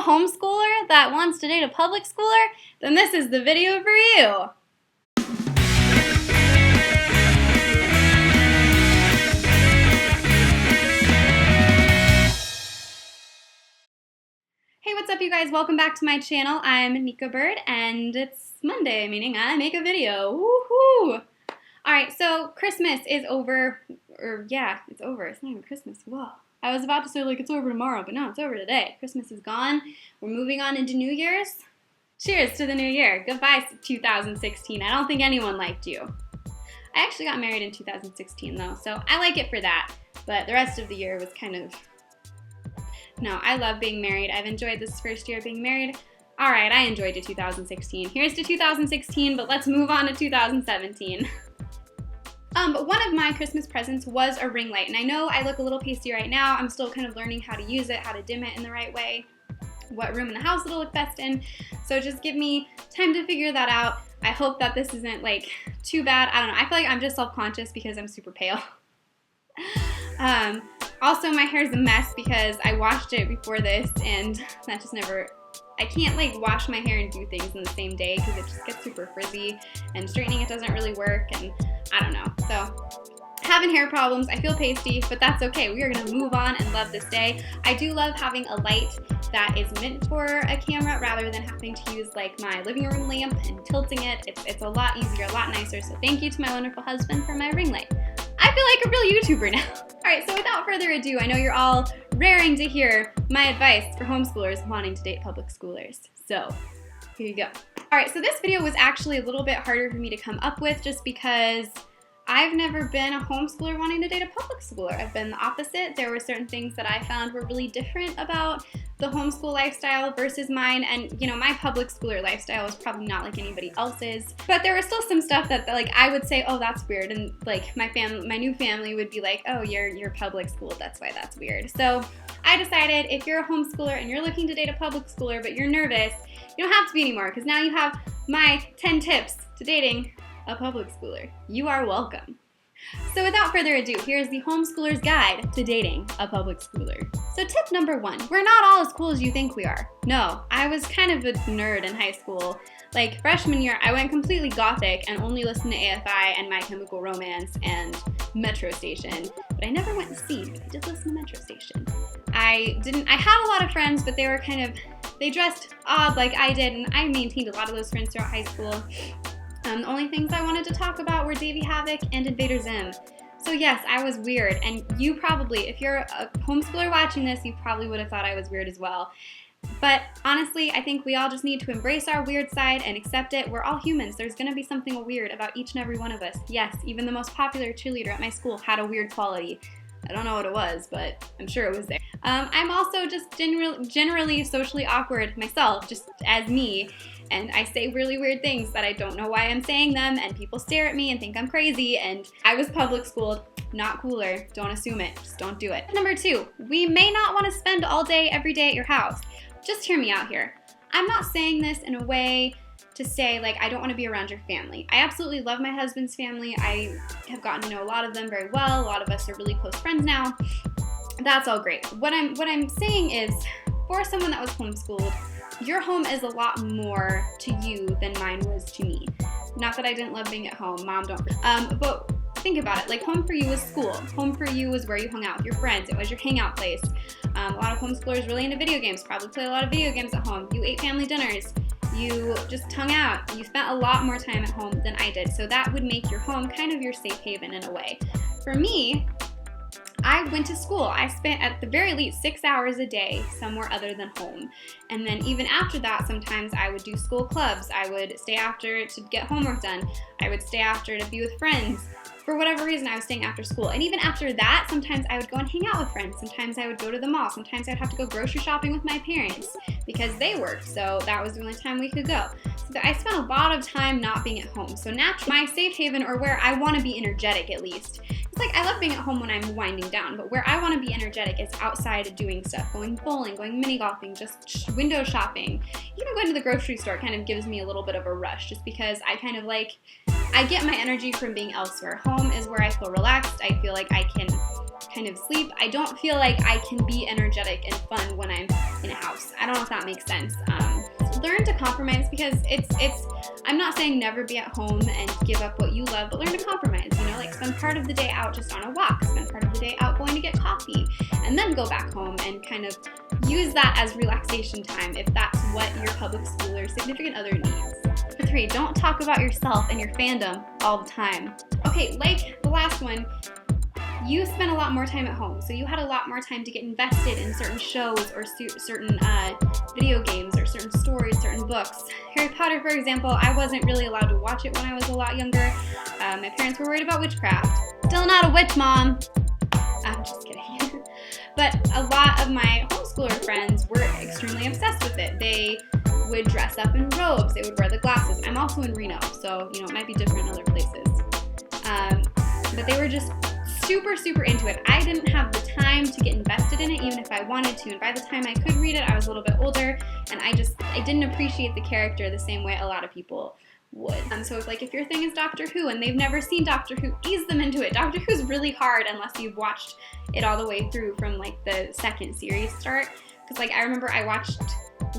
homeschooler that wants to date a public schooler? Then this is the video for you. Hey, what's up you guys? Welcome back to my channel. I'm Nica Bird and it's Monday, meaning I make a video. Woohoo! Alright, so Christmas is over, it's over. It's not even Christmas. Whoa. I was about to say like it's over tomorrow, but no, it's over today. Christmas is gone. We're moving on into New Year's. Cheers to the new year. Goodbye 2016. I don't think anyone liked you. I actually got married in 2016 though, so I like it for that. But the rest of the year was kind of... No, I love being married. I've enjoyed this first year of being married. Alright, I enjoyed it 2016. Here's to 2016, but let's move on to 2017. But one of my Christmas presents was a ring light, and I know I look a little pasty right now. I'm still kind of learning how to use it, how to dim it in the right way, what room in the house it'll look best in, so just give me time to figure that out. I hope that this isn't like too bad. I don't know, I feel like I'm just self-conscious because I'm super pale. Also, my hair's a mess because I washed it before this, and that just never... I can't like wash my hair and do things in the same day because it just gets super frizzy, and straightening it doesn't really work, and I don't know. So, having hair problems, I feel pasty, but that's okay. We are going to move on and love this day. I do love having a light that is meant for a camera rather than having to use like my living room lamp and tilting it. It's a lot easier, a lot nicer, so thank you to my wonderful husband for my ring light. I feel like a real YouTuber now. Alright, so without further ado, I know you're all raring to hear my advice for homeschoolers wanting to date public schoolers. So, here you go. Alright, so this video was actually a little bit harder for me to come up with just because I've never been a homeschooler wanting to date a public schooler. I've been the opposite. There were certain things that I found were really different about the homeschool lifestyle versus mine, and you know, my public schooler lifestyle was probably not like anybody else's, but there was still some stuff that like I would say, oh, that's weird, and like my new family would be like, oh, you're public school, that's why that's weird. So I decided if you're a homeschooler and you're looking to date a public schooler but you're nervous, you don't have to be anymore, because now you have my 10 tips to dating a public schooler. You are welcome. So without further ado, here's the homeschooler's guide to dating a public schooler. So tip number 1, we're not all as cool as you think we are. No, I was kind of a nerd in high school. Like freshman year, I went completely gothic and only listened to AFI and My Chemical Romance and Metro Station, but I never went to see, but I did listen to Metro Station. I had a lot of friends, but they dressed odd like I did, and I maintained a lot of those friends throughout high school. The only things I wanted to talk about were Davey Havok and Invader Zim. So yes, I was weird, and you probably, if you're a homeschooler watching this, you probably would have thought I was weird as well. But honestly, I think we all just need to embrace our weird side and accept it. We're all humans. There's going to be something weird about each and every one of us. Yes, even the most popular cheerleader at my school had a weird quality. I don't know what it was, but I'm sure it was there. I'm also just generally socially awkward myself, just as me. And I say really weird things that I don't know why I'm saying them, and people stare at me and think I'm crazy, and I was public schooled, not cooler, don't assume it, just don't do it. Number 2, we may not want to spend all day every day at your house. Just hear me out here. I'm not saying this in a way to say like I don't want to be around your family. I absolutely love my husband's family. I have gotten to know a lot of them very well. A lot of us are really close friends now. That's all great. What I'm saying is, for someone that was homeschooled, your home is a lot more to you than mine was to me. Not that I didn't love being at home, Mom, don't. But think about it, like home for you was school. Home for you was where you hung out with your friends. It was your hangout place. A lot of homeschoolers really into video games, probably play a lot of video games at home. You ate family dinners. You just hung out. You spent a lot more time at home than I did. So that would make your home kind of your safe haven in a way. For me, I went to school. I spent at the very least 6 hours a day somewhere other than home. And then even after that, sometimes I would do school clubs. I would stay after to get homework done. I would stay after to be with friends. For whatever reason, I was staying after school. And even after that, sometimes I would go and hang out with friends. Sometimes I would go to the mall. Sometimes I'd have to go grocery shopping with my parents because they worked. So that was the only time we could go. So I spent a lot of time not being at home. So naturally, my safe haven, or where I want to be energetic at least. It's like I love being at home when I'm winding down, but where I want to be energetic is outside doing stuff. Going bowling, going mini golfing, just window shopping. Even going to the grocery store kind of gives me a little bit of a rush just because I kind of like, I get my energy from being elsewhere. Home is where I feel relaxed. I feel like I can kind of sleep. I don't feel like I can be energetic and fun when I'm in a house. I don't know if that makes sense. Learn to compromise, because I'm not saying never be at home and give up what you love, but learn to compromise, you know, like spend part of the day out just on a walk, spend part of the day out going to get coffee, and then go back home and kind of use that as relaxation time if that's what your public school or significant other needs. Number 3, don't talk about yourself and your fandom all the time. Okay, like the last one, you spent a lot more time at home, so you had a lot more time to get invested in certain shows or certain video games or certain stories, certain books. Harry Potter, for example, I wasn't really allowed to watch it when I was a lot younger. My parents were worried about witchcraft. Still not a witch, Mom. I'm just kidding. But a lot of my homeschooler friends were extremely obsessed with it. They would dress up in robes. They would wear the glasses. I'm also in Reno, so it might be different in other places. But they were just super into it. I didn't have the time to get invested in it, even if I wanted to. And by the time I could read it, I was a little bit older, and I didn't appreciate the character the same way a lot of people would. So like if your thing is Doctor Who and they've never seen Doctor Who, ease them into it. Doctor Who's really hard unless you've watched it all the way through from like the second series start. Because like I remember I watched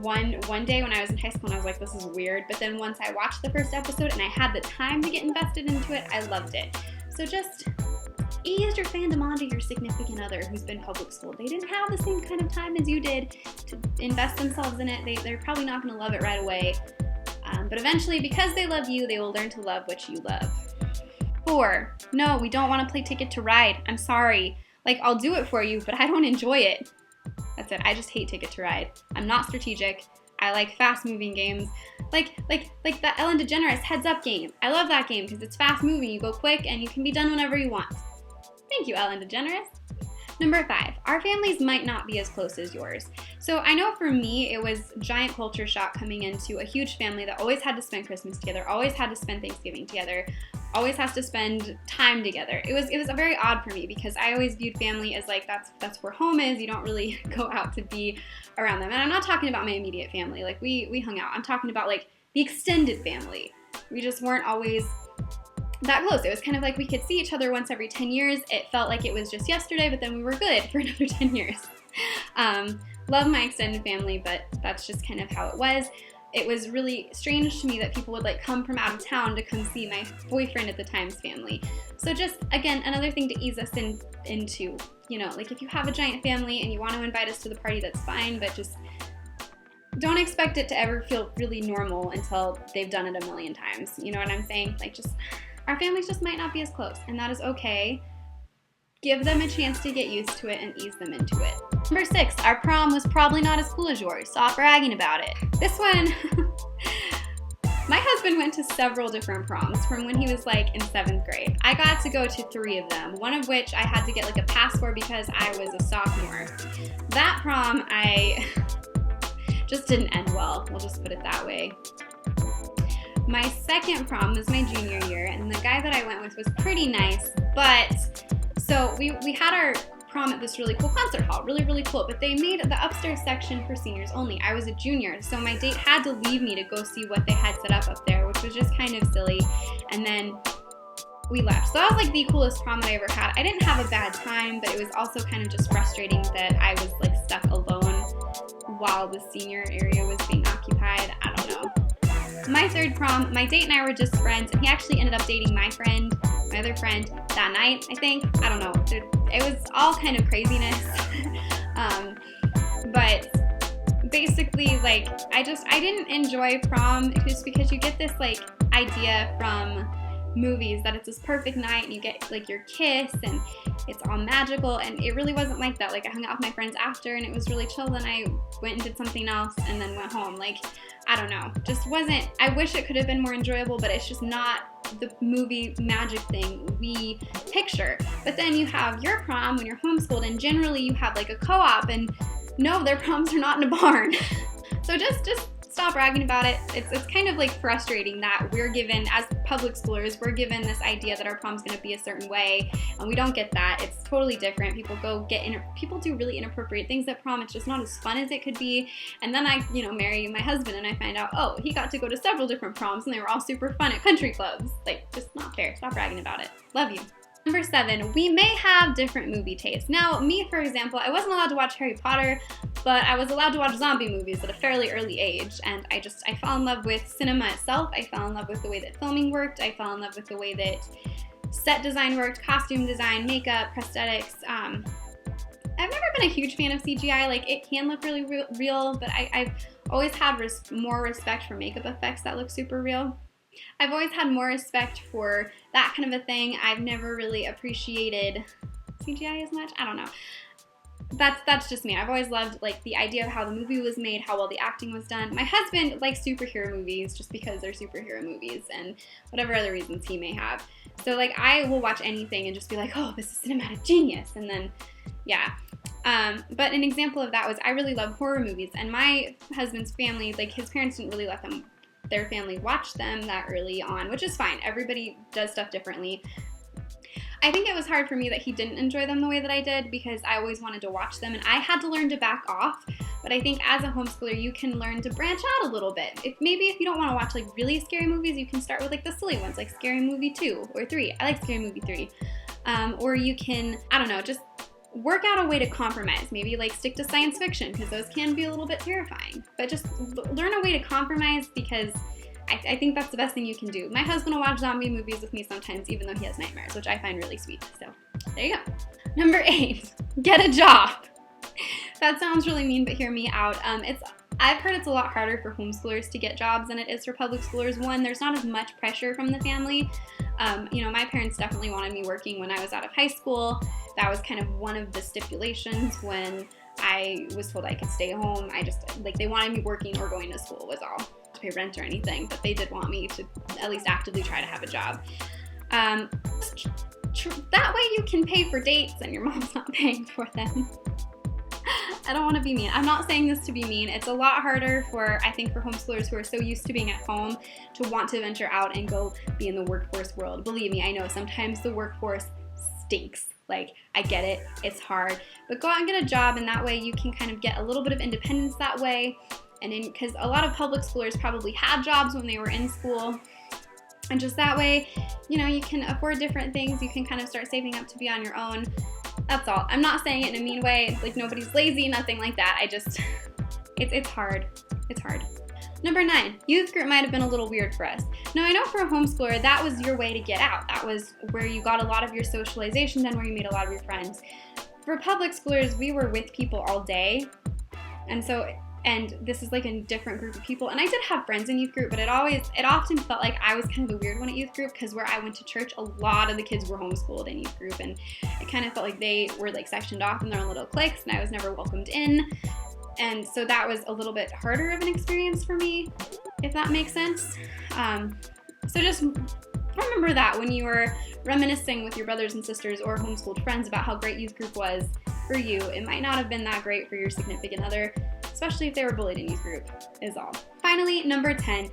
one day when I was in high school and I was like, this is weird. But then once I watched the first episode and I had the time to get invested into it, I loved it. So just ease your fandom onto your significant other who's been public school. They didn't have the same kind of time as you did to invest themselves in it. They're probably not going to love it right away. But eventually, because they love you, they will learn to love what you love. 4, no, we don't want to play Ticket to Ride. I'm sorry. Like, I'll do it for you, but I don't enjoy it. That's it. I just hate Ticket to Ride. I'm not strategic. I like fast-moving games. Like that Ellen DeGeneres Heads Up game. I love that game because it's fast-moving. You go quick, and you can be done whenever you want. Thank you, Ellen DeGeneres. Number 5, our families might not be as close as yours. So I know for me, it was giant culture shock coming into a huge family that always had to spend Christmas together, always had to spend Thanksgiving together, always has to spend time together. It was very odd for me because I always viewed family as like that's where home is. You don't really go out to be around them. And I'm not talking about my immediate family. Like we hung out. I'm talking about like the extended family. We just weren't always that close. It was kind of like we could see each other once every 10 years. It felt like it was just yesterday, but then we were good for another 10 years. Love my extended family, but that's just kind of how it was. It was really strange to me that people would like come from out of town to come see my boyfriend at the time's family. So just, again, another thing to ease us into, like if you have a giant family and you want to invite us to the party, that's fine, but just don't expect it to ever feel really normal until they've done it a million times. You know what I'm saying? Like our families just might not be as close, and that is okay. Give them a chance to get used to it and ease them into it. Number 6, our prom was probably not as cool as yours. Stop bragging about it. This one, my husband went to several different proms from when he was like in 7th grade. I got to go to 3 of them, one of which I had to get like a pass for because I was a sophomore. That prom, I just didn't end well. We'll just put it that way. My second prom was my junior year, and the guy that I went with was pretty nice, but so we had our prom at this really cool concert hall, really cool, but they made the upstairs section for seniors only. I was a junior, so my date had to leave me to go see what they had set up there, which was just kind of silly, and then we left. So that was like the coolest prom that I ever had. I didn't have a bad time, but it was also kind of just frustrating that I was like stuck alone while the senior area was being occupied. I don't know. My 3rd prom, my date and I were just friends, and he actually ended up dating my other friend, that night, I think. I don't know. It was all kind of craziness. But basically, like, I didn't enjoy prom just because you get this, like, idea from movies that it's this perfect night and you get, like, your kiss and it's all magical, and it really wasn't like that. Like, I hung out with my friends after and it was really chill, then I went and did something else and then went home. Like, I don't know, just wasn't, I wish it could have been more enjoyable, but it's just not the movie magic thing we picture. But then you have your prom when you're homeschooled, and generally you have like a co-op, and no, their proms are not in a barn. So just stop bragging about it. It's kind of like frustrating that we're given, as public schoolers, we're given this idea that our prom's going to be a certain way, and we don't get that. It's totally different. People do really inappropriate things at prom. It's just not as fun as it could be. And then I, marry my husband, and I find out, oh, he got to go to several different proms, and they were all super fun at country clubs. Like, just not fair. Stop bragging about it. Love you. Number 7, we may have different movie tastes. Now, me, for example, I wasn't allowed to watch Harry Potter, but I was allowed to watch zombie movies at a fairly early age, and I fell in love with cinema itself. I fell in love with the way that filming worked. I fell in love with the way that set design worked, costume design, makeup, prosthetics. I've never been a huge fan of CGI. Like, it can look really real, but I've always had more respect for makeup effects that look super real. I've always had more respect for that kind of a thing. I've never really appreciated CGI as much. I don't know. That's just me. I've always loved like the idea of how the movie was made, how well the acting was done. My husband likes superhero movies just because they're superhero movies and whatever other reasons he may have. So like I will watch anything and just be like, oh, this is cinematic genius. And then, yeah. But an example of that was I really love horror movies, and my husband's family, like his parents didn't really let their family watch them that early on, which is fine. Everybody does stuff differently. I think it was hard for me that he didn't enjoy them the way that I did because I always wanted to watch them and I had to learn to back off. But I think as a homeschooler, you can learn to branch out a little bit. Maybe if you don't want to watch like really scary movies, you can start with like the silly ones, like Scary Movie 2 or 3. I like Scary Movie 3. Or you can, I don't know, just work out a way to compromise. Maybe like stick to science fiction because those can be a little bit terrifying. But just learn a way to compromise because I think that's the best thing you can do. My husband will watch zombie movies with me sometimes, even though he has nightmares, which I find really sweet. So there you go. Number 8, get a job. That sounds really mean, but hear me out. I've heard it's a lot harder for homeschoolers to get jobs than it is for public schoolers. One, there's not as much pressure from the family. My parents definitely wanted me working when I was out of high school. That was kind of one of the stipulations when I was told I could stay home. They wanted me working or going to school was all. To pay rent or anything, but they did want me to at least actively try to have a job. That way you can pay for dates and your mom's not paying for them. I don't want to be mean. I'm not saying this to be mean. It's a lot harder I think for homeschoolers who are so used to being at home to want to venture out and go be in the workforce world. Believe me, I know sometimes the workforce stinks. Like, I get it. It's hard. But go out and get a job, and that way you can kind of get a little bit of independence that way. And because a lot of public schoolers probably had jobs when they were in school. And just that way, you can afford different things. You can kind of start saving up to be on your own. That's all. I'm not saying it in a mean way. Like, nobody's lazy, nothing like that. It's hard. It's hard. Number 9, youth group might have been a little weird for us. Now, I know for a homeschooler, that was your way to get out. That was where you got a lot of your socialization done, where you made a lot of your friends. For public schoolers, we were with people all day. And this is like a different group of people. And I did have friends in youth group, but it often felt like I was kind of the weird one at youth group because where I went to church, a lot of the kids were homeschooled in youth group. And it kind of felt like they were like sectioned off in their own little cliques and I was never welcomed in. And so that was a little bit harder of an experience for me, if that makes sense. So just remember that when you were reminiscing with your brothers and sisters or homeschooled friends about how great youth group was for you, it might not have been that great for your significant other, especially if they were bullied in youth group, is all. Finally, number 10,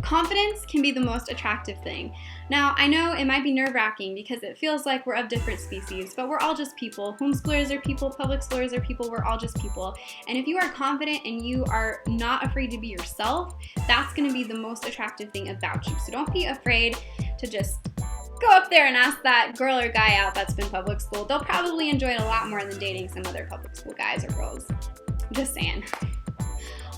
confidence can be the most attractive thing. Now, I know it might be nerve-wracking because it feels like we're of different species, but we're all just people. Homeschoolers are people, public schoolers are people, we're all just people. And if you are confident and you are not afraid to be yourself, that's gonna be the most attractive thing about you. So don't be afraid to just go up there and ask that girl or guy out that's been public school. They'll probably enjoy it a lot more than dating some other public school guys or girls. Just saying.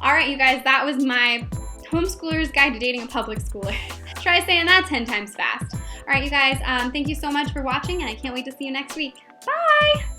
All right, you guys, that was my homeschooler's guide to dating a public schooler. Try saying that 10 times fast. All right, you guys, thank you so much for watching, and I can't wait to see you next week. Bye!